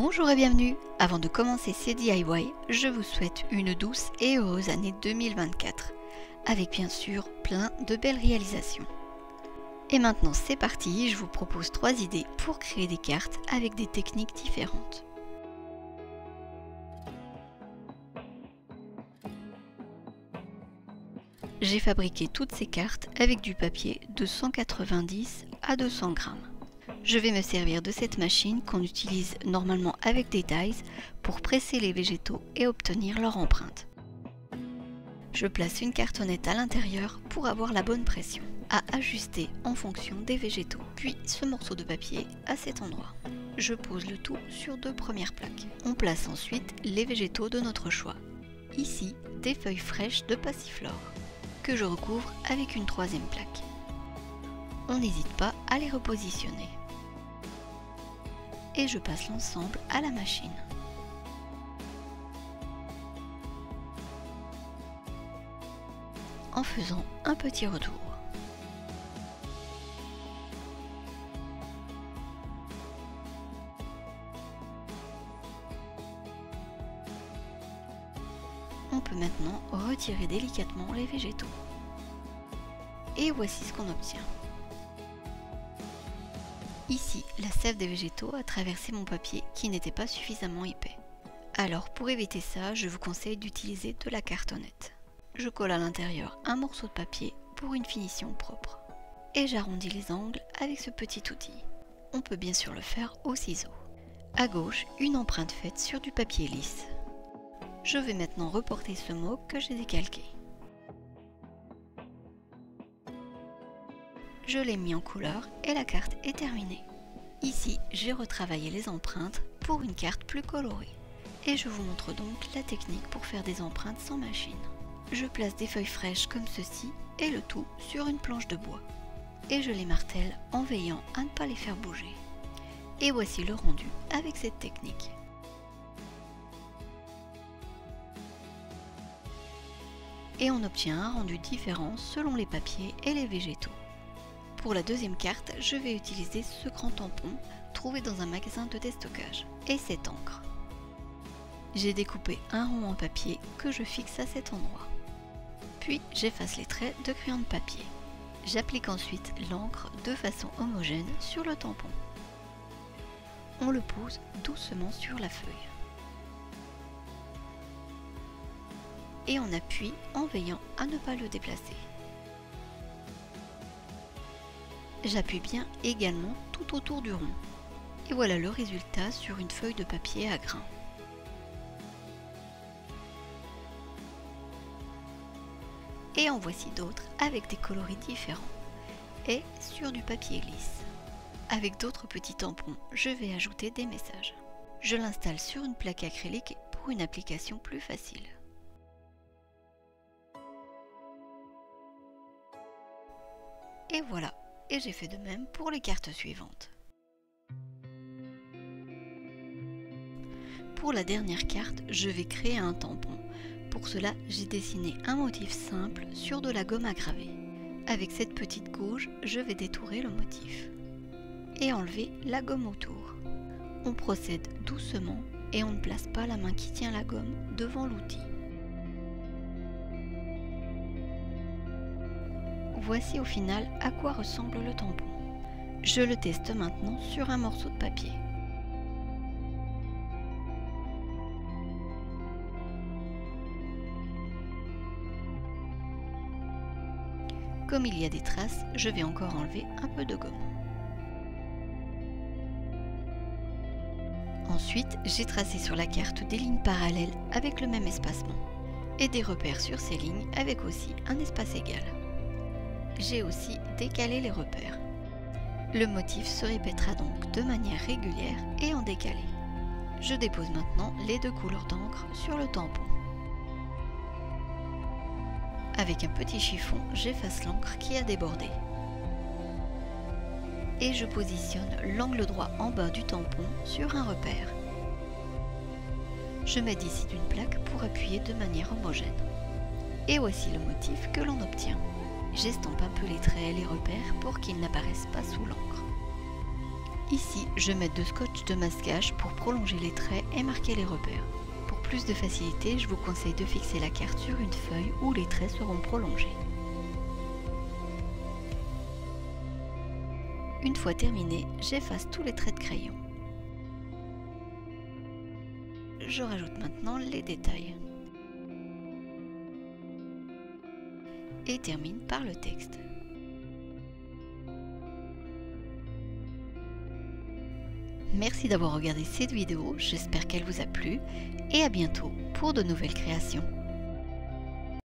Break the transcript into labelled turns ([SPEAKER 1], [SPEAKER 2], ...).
[SPEAKER 1] Bonjour et bienvenue. Avant de commencer ces DIY, je vous souhaite une douce et heureuse année 2024, avec bien sûr plein de belles réalisations. Et maintenant c'est parti, je vous propose 3 idées pour créer des cartes avec des techniques différentes. J'ai fabriqué toutes ces cartes avec du papier de 190 à 200 grammes. Je vais me servir de cette machine qu'on utilise normalement avec des dies pour presser les végétaux et obtenir leur empreinte. Je place une cartonnette à l'intérieur pour avoir la bonne pression, à ajuster en fonction des végétaux. Puis ce morceau de papier à cet endroit. Je pose le tout sur 2 premières plaques. On place ensuite les végétaux de notre choix. Ici, des feuilles fraîches de passiflore, que je recouvre avec une 3e plaque. On n'hésite pas à les repositionner. Et je passe l'ensemble à la machine. En faisant un petit retour. On peut maintenant retirer délicatement les végétaux. Et voici ce qu'on obtient. Ici, la sève des végétaux a traversé mon papier qui n'était pas suffisamment épais. Alors pour éviter ça, je vous conseille d'utiliser de la cartonnette. Je colle à l'intérieur un morceau de papier pour une finition propre. Et j'arrondis les angles avec ce petit outil. On peut bien sûr le faire au ciseau. À gauche, une empreinte faite sur du papier lisse. Je vais maintenant reporter ce mot que j'ai décalqué. Je l'ai mis en couleur et la carte est terminée. Ici, j'ai retravaillé les empreintes pour une carte plus colorée. Et je vous montre donc la technique pour faire des empreintes sans machine. Je place des feuilles fraîches comme ceci et le tout sur une planche de bois. Et je les martèle en veillant à ne pas les faire bouger. Et voici le rendu avec cette technique. Et on obtient un rendu différent selon les papiers et les végétaux. Pour la 2e carte, je vais utiliser ce grand tampon trouvé dans un magasin de déstockage et cette encre. J'ai découpé un rond en papier que je fixe à cet endroit. Puis j'efface les traits de crayon de papier. J'applique ensuite l'encre de façon homogène sur le tampon. On le pose doucement sur la feuille. Et on appuie en veillant à ne pas le déplacer. J'appuie bien également tout autour du rond. Et voilà le résultat sur une feuille de papier à grains. Et en voici d'autres avec des coloris différents. Et sur du papier lisse. Avec d'autres petits tampons, je vais ajouter des messages. Je l'installe sur une plaque acrylique pour une application plus facile. Et voilà. Et j'ai fait de même pour les cartes suivantes. Pour la dernière carte, je vais créer un tampon. Pour cela, j'ai dessiné un motif simple sur de la gomme à graver. Avec cette petite gouge, je vais détourer le motif. Et enlever la gomme autour. On procède doucement et on ne place pas la main qui tient la gomme devant l'outil. Voici au final à quoi ressemble le tampon. Je le teste maintenant sur un morceau de papier. Comme il y a des traces, je vais encore enlever un peu de gomme. Ensuite, j'ai tracé sur la carte des lignes parallèles avec le même espacement et des repères sur ces lignes avec aussi un espace égal. J'ai aussi décalé les repères. Le motif se répétera donc de manière régulière et en décalé. Je dépose maintenant les 2 couleurs d'encre sur le tampon. Avec un petit chiffon, j'efface l'encre qui a débordé. Et je positionne l'angle droit en bas du tampon sur un repère. Je m'aide ici d'une plaque pour appuyer de manière homogène. Et voici le motif que l'on obtient. J'estompe un peu les traits et les repères pour qu'ils n'apparaissent pas sous l'encre. Ici, je mets de scotch de masquage pour prolonger les traits et marquer les repères. Pour plus de facilité, je vous conseille de fixer la carte sur une feuille où les traits seront prolongés. Une fois terminé, j'efface tous les traits de crayon. Je rajoute maintenant les détails. Et termine par le texte. Merci d'avoir regardé cette vidéo, j'espère qu'elle vous a plu et à bientôt pour de nouvelles créations.